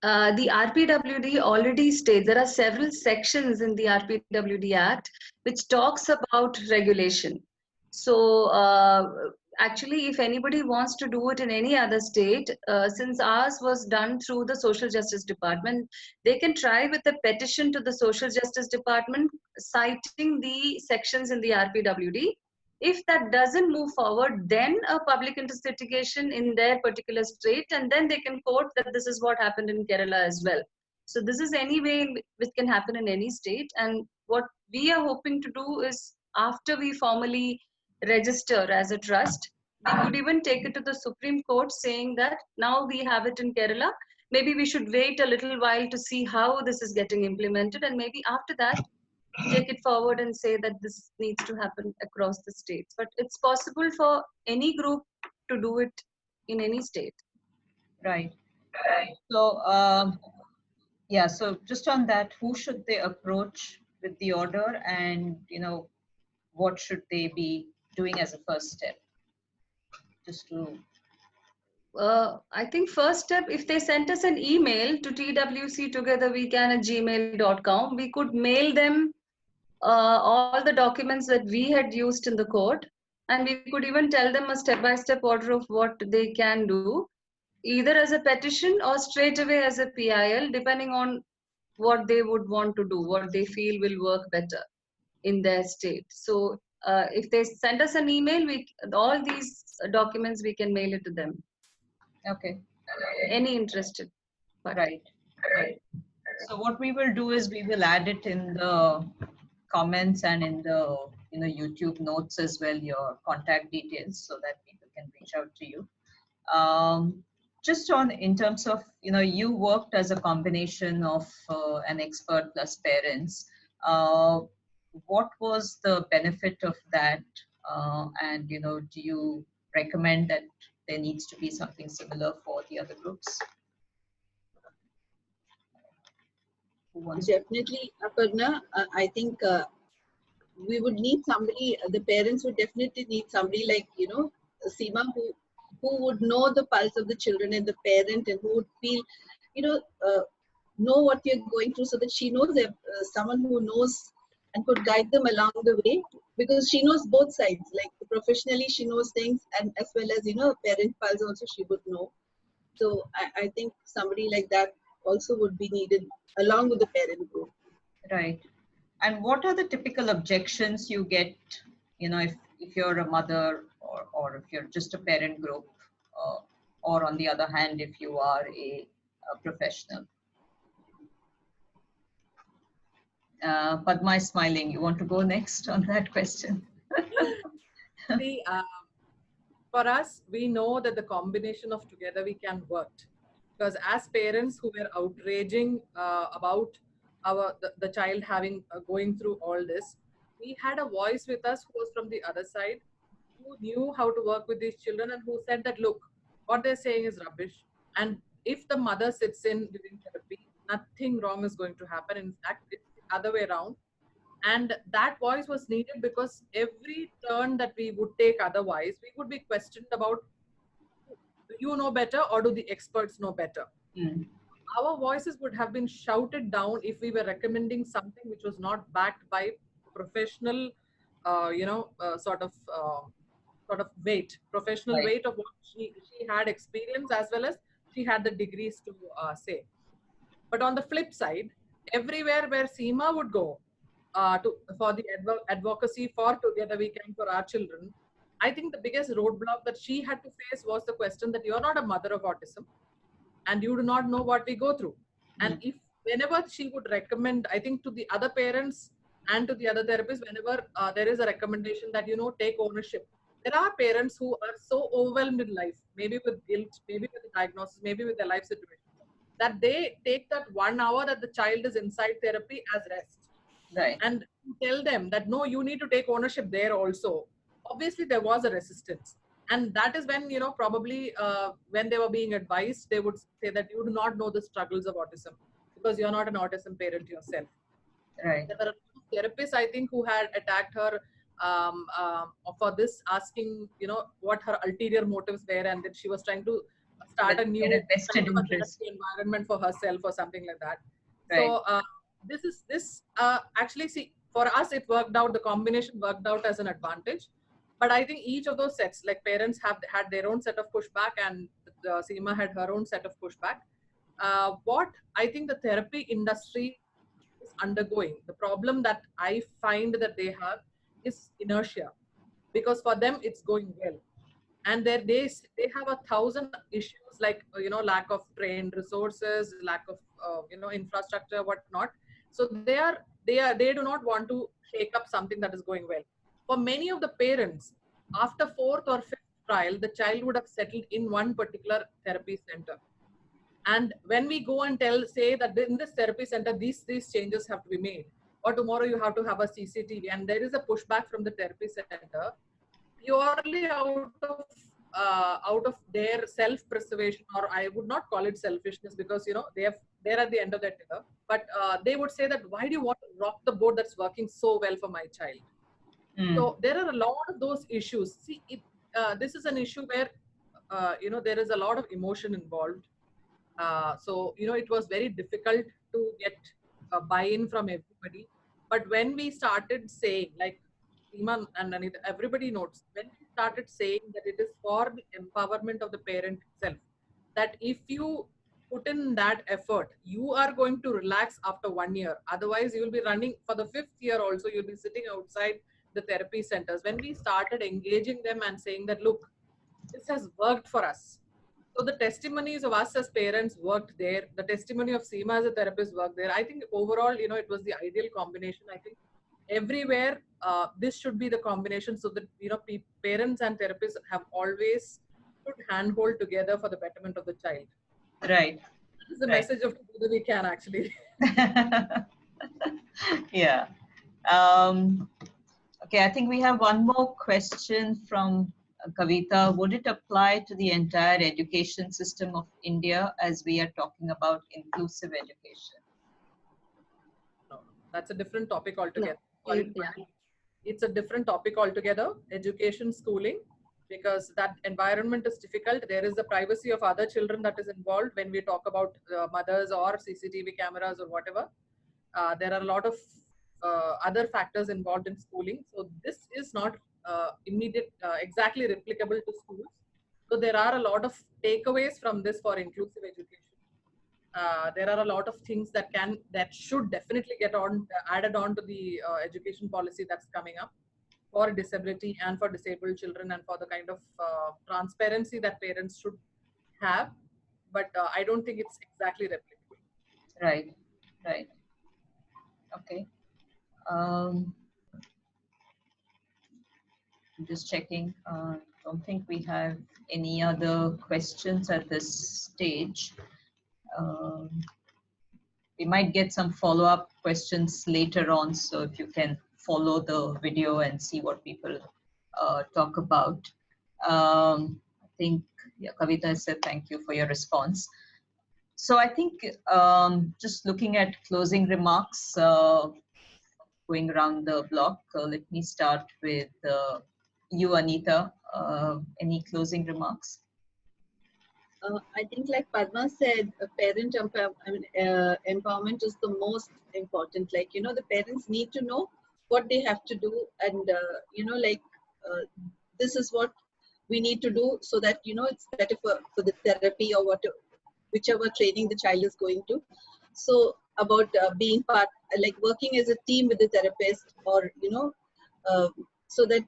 The RPWD already states, there are several sections in the RPWD Act which talks about regulation. So actually, if anybody wants to do it in any other state, since ours was done through the Social Justice Department, they can try with a petition to the Social Justice Department citing the sections in the RPWD. If that doesn't move forward, then a public investigation in their particular state, and then they can quote that this is what happened in Kerala as well. So this is any way which can happen in any state. And what we are hoping to do is, after we formally register as a trust, we could even take it to the Supreme Court saying that now we have it in Kerala. Maybe we should wait a little while to see how this is getting implemented, and maybe after that take it forward and say that this needs to happen across the states. But it's possible for any group to do it in any state. Right. So, yeah, so just on that, who should they approach with the order, and, what should they be doing as a first step? Just to... I think first step, if they sent us an email to twctogetherwecan@gmail.com, we could mail them all the documents that we had used in the court, and we could even tell them a step-by-step order of what they can do, either as a petition or straight away as a PIL, depending on what they would want to do, what they feel will work better in their state. So if they send us an email, all these documents, we can mail it to them. Okay. Any interested party. Right. So what we will do is we will add it in the comments and in the YouTube notes as well, your contact details, so that people can reach out to you. Just in terms of, you worked as a combination of an expert plus parents. What was the benefit of that? And, do you recommend that there needs to be something similar for the other groups? Definitely, Aparna, I think we would need somebody, the parents would definitely need somebody like, Seema, who would know the pulse of the children and the parent, and who would feel, know what you're going through, so that she knows someone who knows and could guide them along the way, because she knows both sides. Like professionally, she knows things, and as well as, parent pulse also she would know. So I think somebody like that also would be needed along with the parent group. Right. And what are the typical objections you get, if you're a mother, or if you're just a parent group, or on the other hand, if you are a professional? Padma is smiling. You want to go next on that question? See, for us, we know that the combination of Together We Can worked, because as parents who were outraging about the child having going through all this, we had a voice with us who was from the other side, who knew how to work with these children, and who said that, look, what they're saying is rubbish, and if the mother sits in during therapy, nothing wrong is going to happen. In fact, it's the other way around. And that voice was needed, because every turn that we would take otherwise, we would be questioned about, do you know better, or do the experts know better? Our voices would have been shouted down if we were recommending something which was not backed by professional, sort of weight, professional Right. weight of what she had experience, as well as she had the degrees to say. But on the flip side, everywhere where Seema would go for the advocacy for Together We Can for our children, I think the biggest roadblock that she had to face was the question that you're not a mother of autism, and you do not know what we go through. And if whenever she would recommend, I think to the other parents and to the other therapists, whenever there is a recommendation that, take ownership, there are parents who are so overwhelmed in life, maybe with guilt, maybe with the diagnosis, maybe with their life situation, that they take that 1 hour that the child is inside therapy as rest. Right. And tell them that, no, you need to take ownership there also. Obviously, there was a resistance. And that is when, probably when they were being advised, they would say that you do not know the struggles of autism, because you're not an autism parent yourself. Right. There were therapists, I think, who had attacked her for this, asking, what her ulterior motives were, and that she was trying to start a new vested interest environment for herself or something like that. Right. So this actually, see, for us, it worked out, the combination worked out as an advantage. But I think each of those sets, like parents have had their own set of pushback, and Seema had her own set of pushback. What I think the therapy industry is undergoing, the problem that I find that they have is inertia. because for them it's going well. And they have 1,000 issues like lack of trained resources, lack of infrastructure, whatnot. So they do not want to shake up something that is going well. For many of the parents, after fourth or fifth trial, the child would have settled in one particular therapy center. And when we go and say that in this therapy center these changes have to be made, or tomorrow you have to have a CCTV, and there is a pushback from the therapy center purely out of their self-preservation, or I would not call it selfishness, because they're at the end of their tether. But they would say that, why do you want to rock the boat that's working so well for my child? So there are a lot of those issues. See, this is an issue where there is a lot of emotion involved. So it was very difficult to get a buy-in from everybody. But when we started saying, like Seema and Anita, everybody notes, when we started saying that it is for the empowerment of the parent itself, that if you put in that effort, you are going to relax after 1 year. Otherwise, you will be running for the 5th year also, you'll be sitting outside the therapy centers. When we started engaging them and saying that, look, this has worked for us. So the testimonies of us as parents worked there. The testimony of Seema as a therapist worked there. I think overall, it was the ideal combination. I think everywhere this should be the combination, so that parents and therapists have always should handhold together for the betterment of the child. Right. This is the message of Together We Can, actually. Yeah. Okay, I think we have one more question from Kavita. Would it apply to the entire education system of India, as we are talking about inclusive education? No, that's a different topic altogether. No. Yeah. It's a different topic altogether, education, schooling, because that environment is difficult. There is the privacy of other children that is involved when we talk about mothers or CCTV cameras or whatever. There are a lot of other factors involved in schooling. So this is not exactly replicable to schools. So there are a lot of takeaways from this for inclusive education. There are a lot of things that should definitely get added on to the education policy that's coming up for disability and for disabled children, and for the kind of transparency that parents should have. But I don't think it's exactly replicable. Right. Okay. I'm just checking. Don't think we have any other questions at this stage. We might get some follow-up questions later on, so if you can follow the video and see what people talk about. I think, yeah, Kavita said thank you for your response. So I think just looking at closing remarks, going around the block, let me start with you, Anita. Any closing remarks? I think, like Padma said, empowerment is the most important. Like, the parents need to know what they have to do, and this is what we need to do, so that it's better for the therapy or whichever training the child is going to. So about being part, like working as a team with the therapist, or so that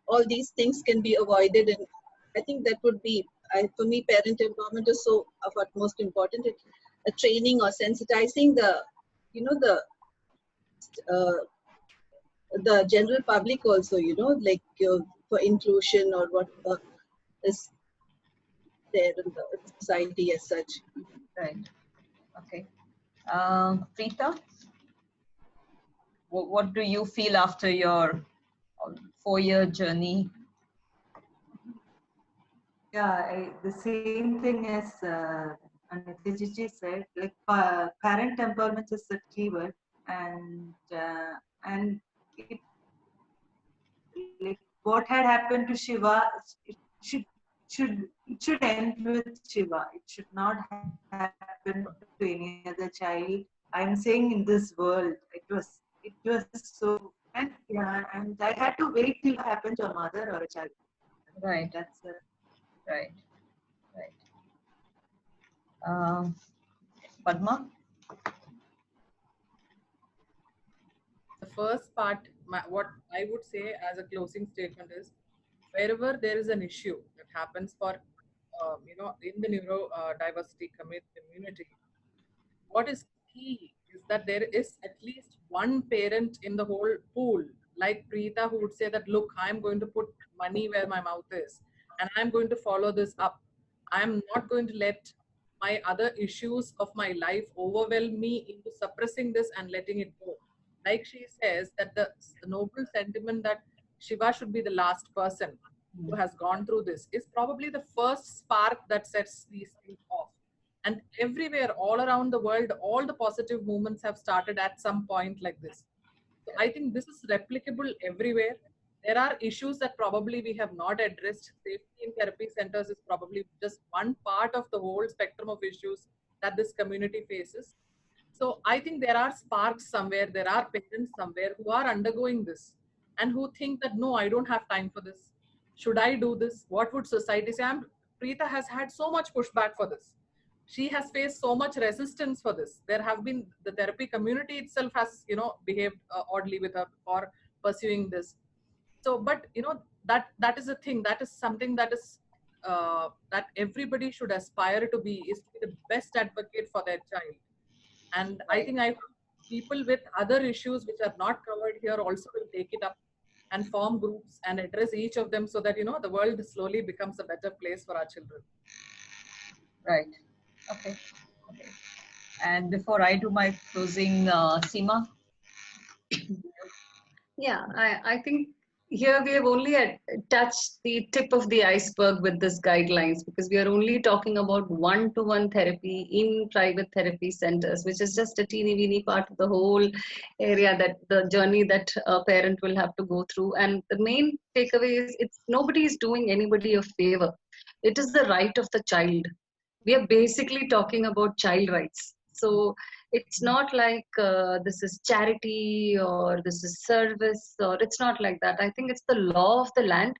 all these things can be avoided. And I think that would be, for me, parent empowerment is so of utmost important. A training or sensitizing the general public also, like for inclusion or what is there in the society as such. Right. Okay. Preetha, what do you feel after your 4-year journey? Yeah, the same thing as Anita Jiji said. Like parent empowerment is the keyword, and it, like what had happened to Shiva, it should end with Shiva. It should not happen to any other child. I'm saying in this world, it was so, and yeah, and I had to wait till it happened to a mother or a child. Right. That's it. Right. Padma? The first part, what I would say as a closing statement is, wherever there is an issue that happens for, in the neurodiversity community, what is key is that there is at least one parent in the whole pool, like Preetha, who would say that, look, I'm going to put money where my mouth is, and I'm going to follow this up. I'm not going to let my other issues of my life overwhelm me into suppressing this and letting it go. Like she says, that the noble sentiment that Shiva should be the last person who has gone through this is probably the first spark that sets these things off. And everywhere, all around the world, all the positive movements have started at some point like this. So I think this is replicable everywhere. There are issues that probably we have not addressed. Safety in therapy centers is probably just one part of the whole spectrum of issues that this community faces. So I think there are sparks somewhere, there are parents somewhere who are undergoing this and who think that, no, I don't have time for this. Should I do this? What would society say? Preetha has had so much pushback for this. She has faced so much resistance for this. There have been, the therapy community itself has, behaved oddly with her for pursuing this. So, but that is a thing, that is something that is that everybody should aspire to be, is to be the best advocate for their child. And I think people with other issues which are not covered here also will take it up and form groups and address each of them, so that the world slowly becomes a better place for our children. Right. Okay. And before I do my closing, Seema? Yeah, I think here we have only touched the tip of the iceberg with this guidelines, because we are only talking about one-to-one therapy in private therapy centers, which is just a teeny weeny part of the whole area, that the journey that a parent will have to go through. And the main takeaway is, nobody is doing anybody a favor. It is the right of the child. We are basically talking about child rights. So it's not like this is charity or this is service, or it's not like that. I think it's the law of the land,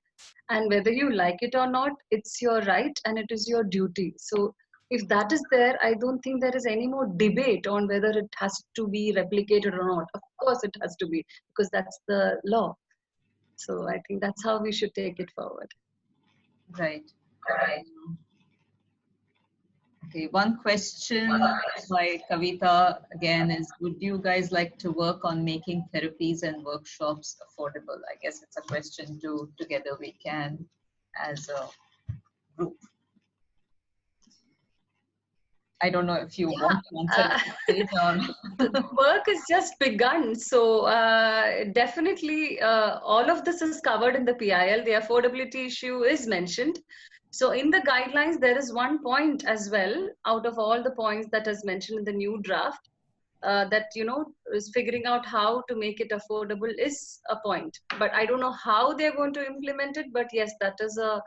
and whether you like it or not, it's your right and it is your duty. So if that is there, I don't think there is any more debate on whether it has to be replicated or not. Of course it has to be, because that's the law. So I think that's how we should take it forward. Right. Okay, one question by Kavita again is, would you guys like to work on making therapies and workshops affordable? I guess it's a question to TogetherWeCan as a group. I don't know if you want to answer it or the work is just begun. So definitely all of this is covered in the PIL. The affordability issue is mentioned. So in the guidelines, there is one point as well, out of all the points that is mentioned in the new draft, that, is figuring out how to make it affordable is a point. But I don't know how they're going to implement it, but yes, that is a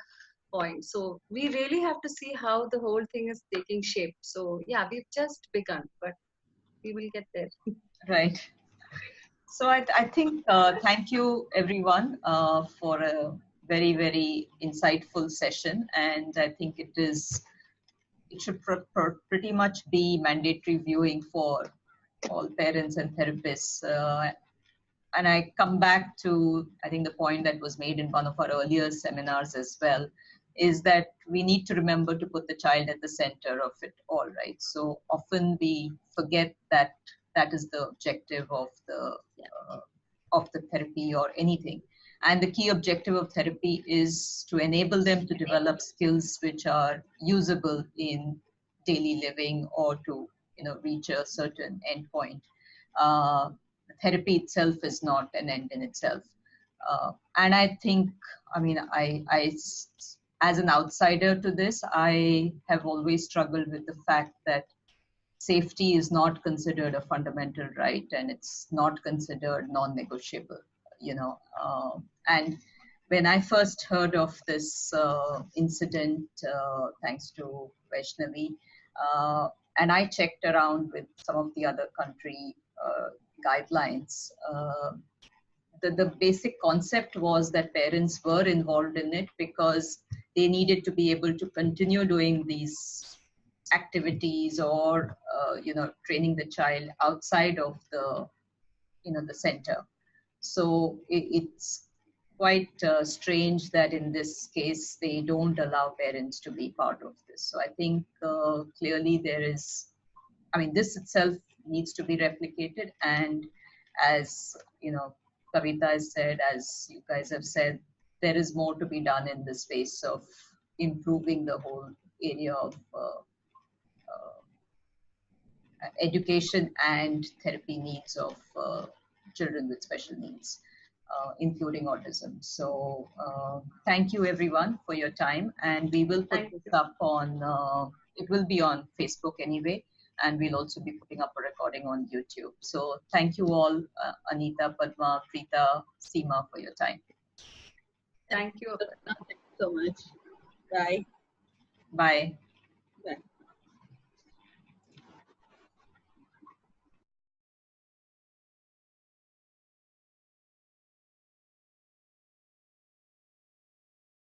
point. So we really have to see how the whole thing is taking shape. So yeah, we've just begun, but we will get there. Right. So I think thank you everyone for a very, very insightful session, and I think it should pretty much be mandatory viewing for all parents and therapists. And I come back to, I think, the point that was made in one of our earlier seminars as well, is that we need to remember to put the child at the center of it all, right? So often we forget that that is the objective of the therapy or anything. And the key objective of therapy is to enable them to develop skills which are usable in daily living, or to reach a certain endpoint. Therapy itself is not an end in itself. And I think, I as an outsider to this, I have always struggled with the fact that safety is not considered a fundamental right, and it's not considered non-negotiable, and when I first heard of this incident, thanks to Vaishnavi, and I checked around with some of the other country guidelines, the basic concept was that parents were involved in it because they needed to be able to continue doing these activities, or training the child outside of the the center. So it's quite strange that in this case they don't allow parents to be part of this. So I think clearly there is, I mean, this itself needs to be replicated. And as you know, Kavita has said, as you guys have said, there is more to be done in the space of improving the whole area of education and therapy needs of children with special needs, including autism. So thank you everyone for your time, and we will put this up on, it will be on Facebook anyway, and we'll also be putting up a recording on YouTube. So thank you all, Anita, Padma, Preetha, Seema, for your time. Thank you. Thank you so much. Bye. Bye.